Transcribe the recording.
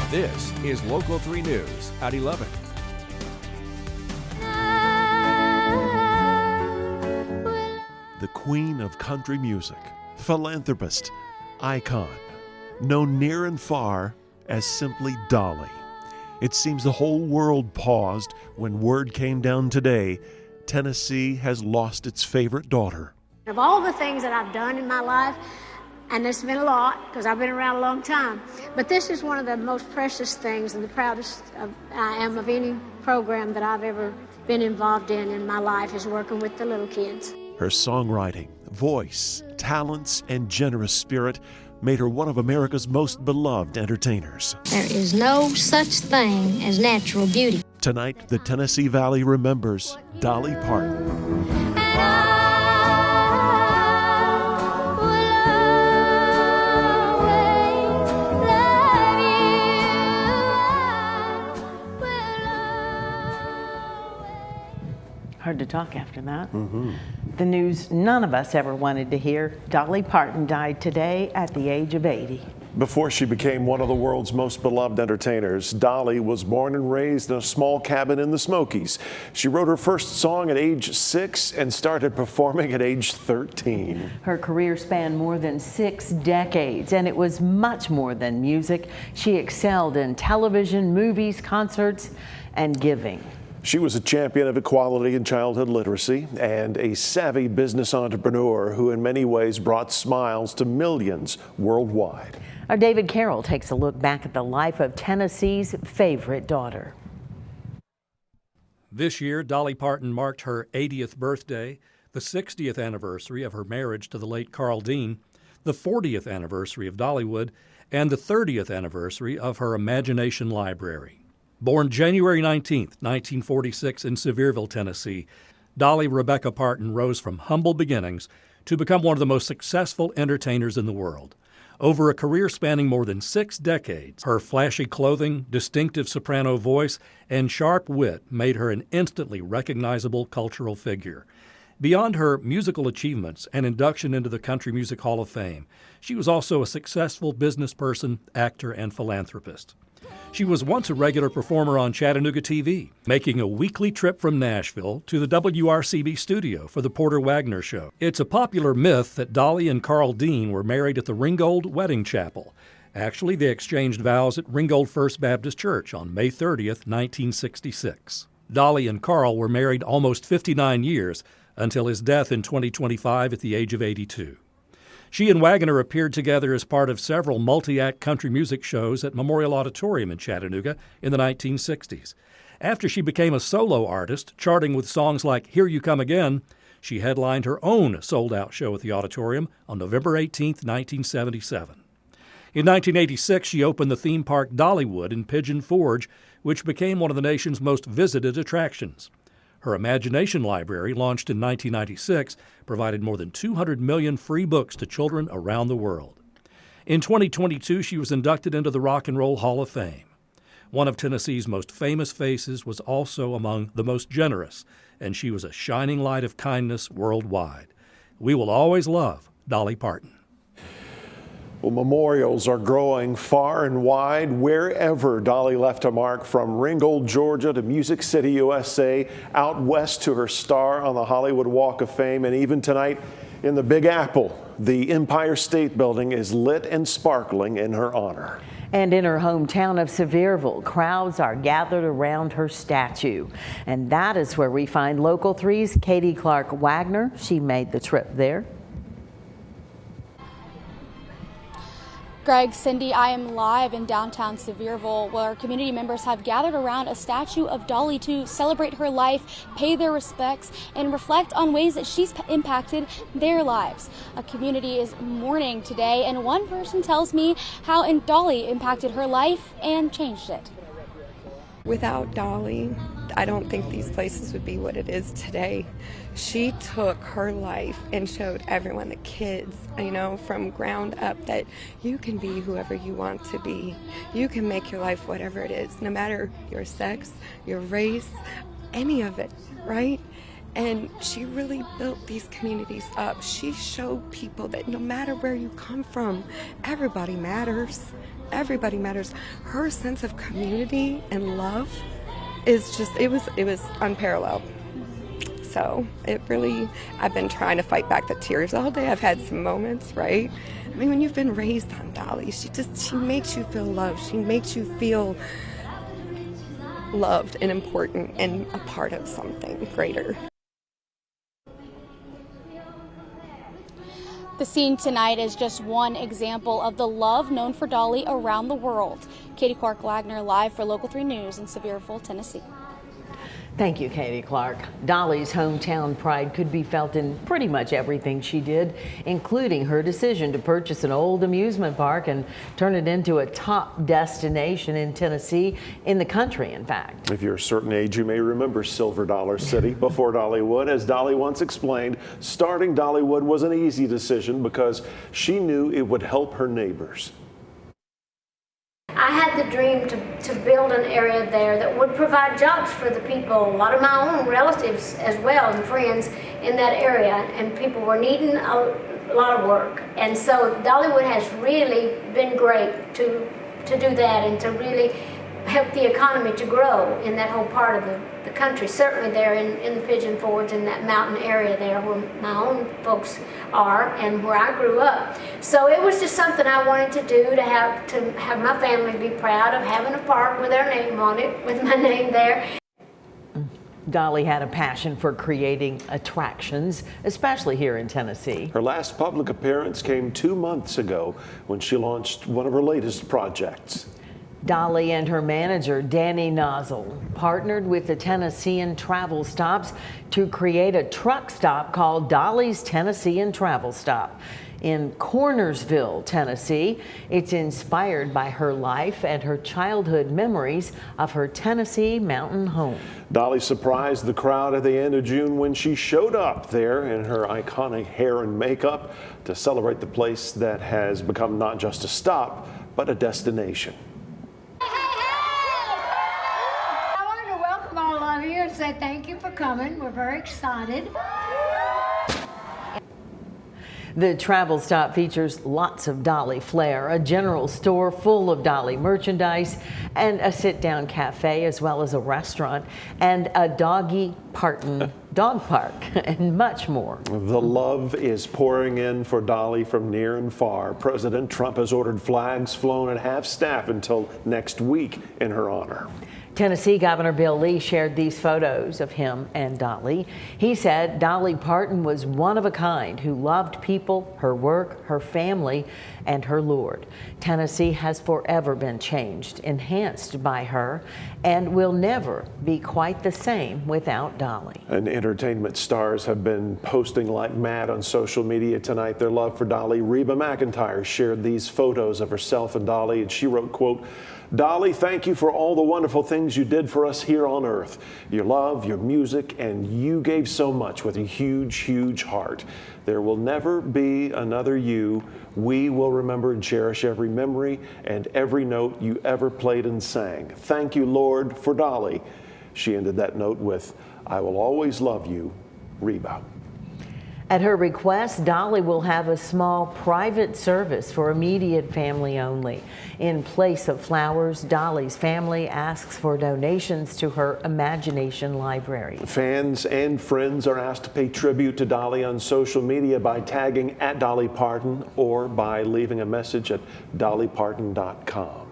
This is Local 3 News at 11. The queen of country music, philanthropist, icon, known near and far as simply Dolly. It seems the whole world paused when word came down today Tennessee has lost its favorite daughter. Of all the things that I've done in my life, and it's been a lot because I've been around a long time, but this is one of the most precious things and the proudest I am of any program that I've ever been involved in my life is working with the little kids. Her songwriting, voice, talents, and generous spirit made her one of America's most beloved entertainers. There is no such thing as natural beauty. Tonight, the Tennessee Valley remembers Dolly Parton. Hard to talk after that. The news none of us ever wanted to hear. Dolly Parton died today at the age of 80. Before she became one of the world's most beloved entertainers, Dolly was born and raised in a small cabin in the Smokies. She wrote her first song at age 6 and started performing at age 13. Her career spanned more than 6 decades, and it was much more than music. She excelled in television, movies, concerts, and giving. She was a champion of equality and childhood literacy and a savvy business entrepreneur who in many ways brought smiles to millions worldwide. Our David Carroll takes a look back at the life of Tennessee's favorite daughter. This year, Dolly Parton marked her 80th birthday, the 60th anniversary of her marriage to the late Carl Dean, the 40th anniversary of Dollywood, and the 30th anniversary of her Imagination Library. Born January 19, 1946 in Sevierville, Tennessee, Dolly Rebecca Parton rose from humble beginnings to become one of the most successful entertainers in the world. Over a career spanning more than 6 decades, her flashy clothing, distinctive soprano voice, and sharp wit made her an instantly recognizable cultural figure. Beyond her musical achievements and induction into the Country Music Hall of Fame, she was also a successful business person, actor, and philanthropist. She was once a regular performer on Chattanooga TV, making a weekly trip from Nashville to the WRCB studio for the Porter Wagner Show. It's a popular myth that Dolly and Carl Dean were married at the Ringgold Wedding Chapel. Actually, they exchanged vows at Ringgold First Baptist Church on May 30th, 1966. Dolly and Carl were married almost 59 years until his death in 2025 at the age of 82. She and Wagner appeared together as part of several multi-act country music shows at Memorial Auditorium in Chattanooga in the 1960s. After she became a solo artist, charting with songs like Here You Come Again, she headlined her own sold-out show at the Auditorium on November 18, 1977. In 1986, she opened the theme park Dollywood in Pigeon Forge, which became one of the nation's most visited attractions. Her Imagination Library, launched in 1996, provided more than 200 million free books to children around the world. In 2022, she was inducted into the Rock and Roll Hall of Fame. One of Tennessee's most famous faces was also among the most generous, and she was a shining light of kindness worldwide. We will always love Dolly Parton. Well, memorials are growing far and wide wherever Dolly left a mark, from Ringgold, Georgia to Music City, USA, out west to her star on the Hollywood Walk of Fame, and even tonight in the Big Apple, the Empire State Building is lit and sparkling in her honor. And in her hometown of Sevierville, crowds are gathered around her statue. And that is where we find Local 3's Katie Clark Wagner. She made the trip there. Greg, Cindy, I am live in downtown Sevierville, where community members have gathered around a statue of Dolly to celebrate her life, pay their respects, and reflect on ways that she's impacted their lives. A community is mourning today, and one person tells me how Dolly impacted her life and changed it. Without Dolly, I don't think these places would be what it is today. She took her life and showed everyone, the kids, from ground up, that you can be whoever you want to be. You can make your life whatever it is, no matter your sex, your race, any of it, right? And she really built these communities up. She showed people that no matter where you come from, everybody matters. everybody matters. Her sense of community and love is just, it was unparalleled. So it really, I've been trying to fight back the tears all day. I've had some moments, right? I mean, when you've been raised on Dolly, she makes you feel loved. She makes you feel loved and important and a part of something greater. The scene tonight is just one example of the love known for Dolly around the world. Katie Clark Wagner, live for Local 3 News in Sevierville, Tennessee. Thank you, Katie Clark. Dolly's hometown pride could be felt in pretty much everything she did, including her decision to purchase an old amusement park and turn it into a top destination in Tennessee, in the country, in fact. If you're a certain age, you may remember Silver Dollar City before Dollywood. As Dolly once explained, starting Dollywood was an easy decision because she knew it would help her neighbors. I had the dream to build an area there that would provide jobs for the people, a lot of my own relatives as well and friends in that area, and people were needing a lot of work. And so Dollywood has really been great to do that and to really help the economy to grow in that whole part of the country, certainly there in the Pigeon Forge, in that mountain area there where my own folks are and where I grew up. So it was just something I wanted to do, to have my family be proud of having a park with their name on it, with my name there. Dolly had a passion for creating attractions, especially here in Tennessee. Her last public appearance came 2 months ago when she launched one of her latest projects. Dolly and her manager, Danny Nozzle, partnered with the Tennessean Travel Stops to create a truck stop called Dolly's Tennessean Travel Stop in Cornersville, Tennessee. It's inspired by her life and her childhood memories of her Tennessee mountain home. Dolly surprised the crowd at the end of June when she showed up there in her iconic hair and makeup to celebrate the place that has become not just a stop, but a destination. Say thank you for coming. We're very excited. The travel stop features lots of Dolly flair, a general store full of Dolly merchandise, and a sit-down cafe, as well as a restaurant, and a Dolly Parton dog park, and much more. The love is pouring in for Dolly from near and far. President Trump has ordered flags flown at half staff until next week in her honor. Tennessee Governor Bill Lee shared these photos of him and Dolly. He said Dolly Parton was one of a kind who loved people, her work, her family, and her Lord. Tennessee has forever been changed, enhanced by her, and will never be quite the same without Dolly. And entertainment stars have been posting like mad on social media tonight their love for Dolly. Reba McEntire shared these photos of herself and Dolly, and she wrote, quote, "Dolly, thank you for all the wonderful things you did for us here on earth. Your love, your music, and you gave so much with a huge, huge heart. There will never be another you. We will remember and cherish every memory and every note you ever played and sang. Thank you, Lord, for Dolly." She ended that note with, "I will always love you, Reba." At her request, Dolly will have a small private service for immediate family only. In place of flowers, Dolly's family asks for donations to her Imagination Library. Fans and friends are asked to pay tribute to Dolly on social media by tagging @Dolly Parton or by leaving a message at dollyparton.com.